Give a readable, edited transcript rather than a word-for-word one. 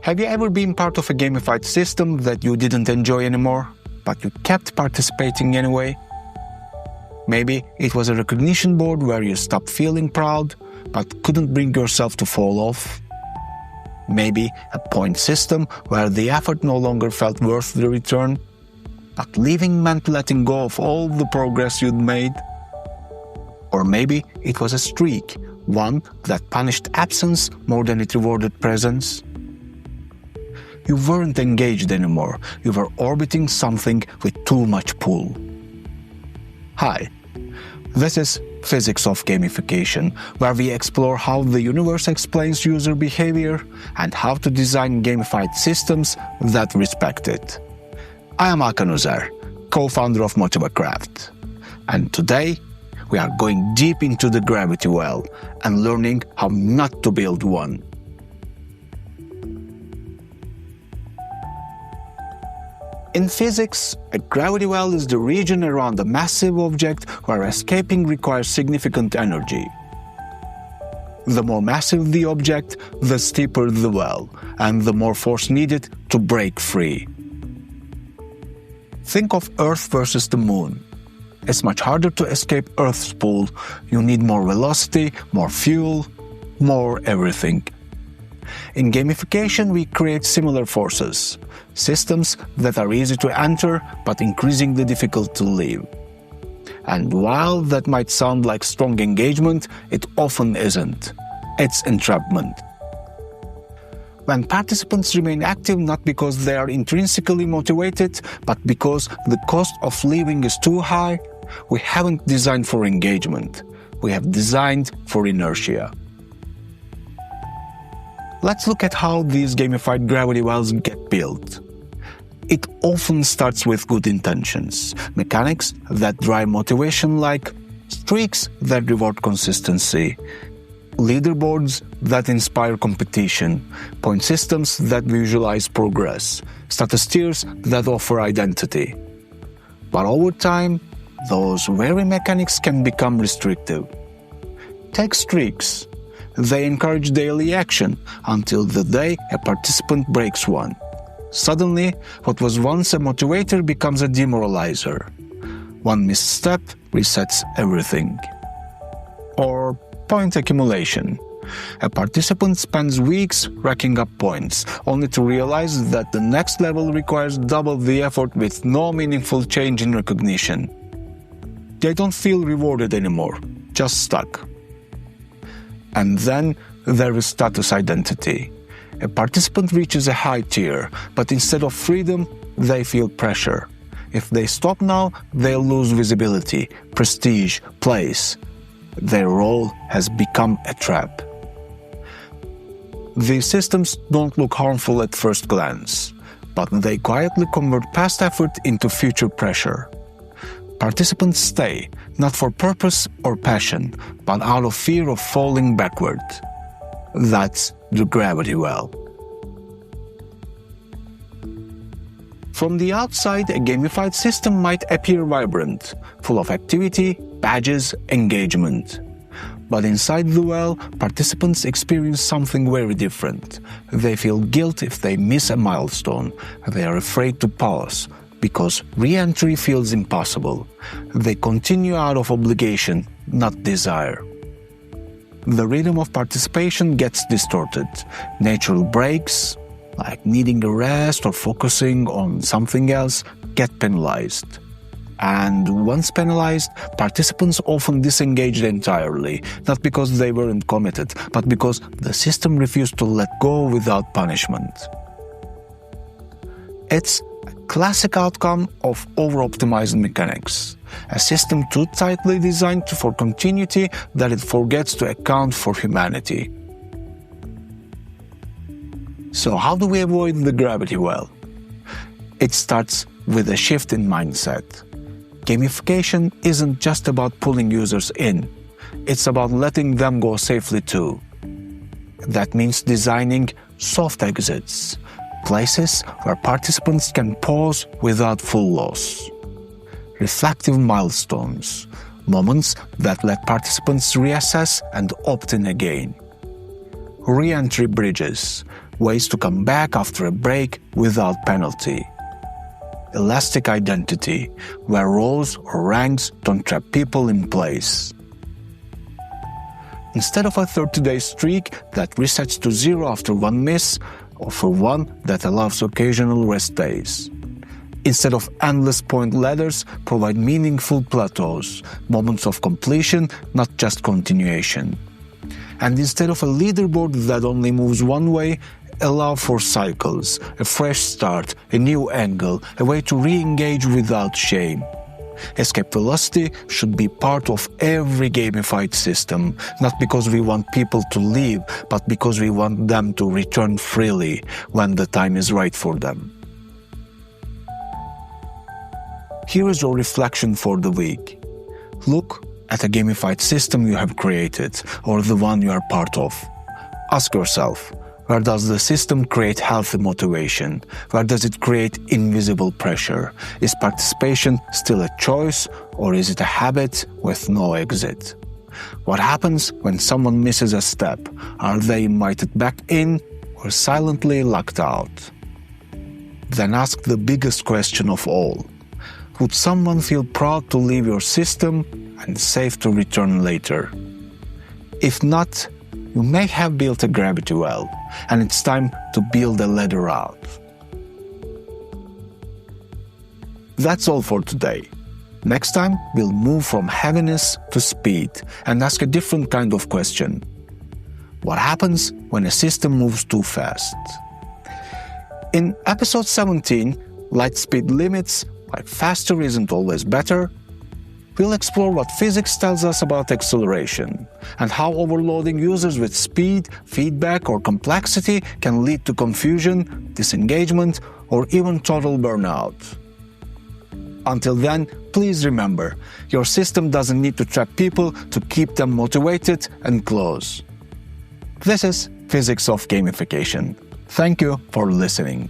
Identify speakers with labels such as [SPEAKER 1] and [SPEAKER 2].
[SPEAKER 1] Have you ever been part of a gamified system that you didn't enjoy anymore, but you kept participating anyway? Maybe it was a recognition board where you stopped feeling proud, but couldn't bring yourself to fall off. Maybe a point system where the effort no longer felt worth the return, but leaving meant letting go of all the progress you'd made. Or maybe it was a streak, one that punished absence more than it rewarded presence. You weren't engaged anymore, you were orbiting something with too much pull. Hi, this is Physics of Gamification, where we explore how the universe explains user behavior and how to design gamified systems that respect it. I am Hakan Uzer, co-founder of Motivacraft, and today we are going deep into the gravity well and learning how not to build one. In physics, a gravity well is the region around a massive object where escaping requires significant energy. The more massive the object, the steeper the well, and the more force needed to break free. Think of Earth versus the Moon. It's much harder to escape Earth's pull. You need more velocity, more fuel, more everything. In gamification, we create similar forces, systems that are easy to enter but increasingly difficult to leave. And while that might sound like strong engagement, it often isn't. It's entrapment. When participants remain active not because they are intrinsically motivated, but because the cost of leaving is too high, we haven't designed for engagement. We have designed for inertia. Let's look at how these gamified gravity wells get built. It often starts with good intentions, mechanics that drive motivation like streaks that reward consistency, leaderboards that inspire competition, point systems that visualize progress, status tiers that offer identity. But over time, those very mechanics can become restrictive. Take streaks. They encourage daily action until the day a participant breaks one. Suddenly, what was once a motivator becomes a demoralizer. One misstep resets everything. Or point accumulation. A participant spends weeks racking up points, only to realize that the next level requires double the effort with no meaningful change in recognition. They don't feel rewarded anymore, just stuck. And then there is status identity. A participant reaches a high tier, but instead of freedom, they feel pressure. If they stop now, they'll lose visibility, prestige, place. Their role has become a trap. These systems don't look harmful at first glance, but they quietly convert past effort into future pressure. Participants stay, not for purpose or passion, but out of fear of falling backward. That's the gravity well. From the outside, a gamified system might appear vibrant, full of activity, badges, engagement. But inside the well, participants experience something very different. They feel guilt if they miss a milestone. They are afraid to pause, because re-entry feels impossible. They continue out of obligation, not desire. The rhythm of participation gets distorted. Natural breaks, like needing a rest or focusing on something else, get penalized. And once penalized, participants often disengaged entirely, not because they weren't committed, but because the system refused to let go without punishment. It's a classic outcome of over-optimized mechanics, a system too tightly designed for continuity that it forgets to account for humanity. So how do we avoid the gravity well? It starts with a shift in mindset. Gamification isn't just about pulling users in, it's about letting them go safely too. That means designing soft exits, places where participants can pause without full loss. Reflective milestones, moments that let participants reassess and opt in again. Re-entry bridges, ways to come back after a break without penalty. Elastic identity, where roles or ranks don't trap people in place. Instead of a 30-day streak that resets to 0 after one miss, offer one that allows occasional rest days. Instead of endless point ladders, provide meaningful plateaus, moments of completion, not just continuation. And instead of a leaderboard that only moves one way, allow for cycles, a fresh start, a new angle, a way to re-engage without shame. Escape velocity should be part of every gamified system, not because we want people to leave, but because we want them to return freely when the time is right for them. Here is your reflection for the week. Look at a gamified system you have created, or the one you are part of. Ask yourself, where does the system create healthy motivation? Where does it create invisible pressure? Is participation still a choice, or is it a habit with no exit? What happens when someone misses a step? Are they invited back in, or silently locked out? Then ask the biggest question of all. Would someone feel proud to leave your system and safe to return later? If not, you may have built a gravity well, and it's time to build a ladder out. That's all for today. Next time, we'll move from heaviness to speed and ask a different kind of question. What happens when a system moves too fast? In episode 17, Light Speed Limits, Why Faster Isn't Always Better, we'll explore what physics tells us about acceleration and how overloading users with speed, feedback, or complexity can lead to confusion, disengagement, or even total burnout. Until then, please remember, your system doesn't need to trap people to keep them motivated and close. This is Physics of Gamification. Thank you for listening.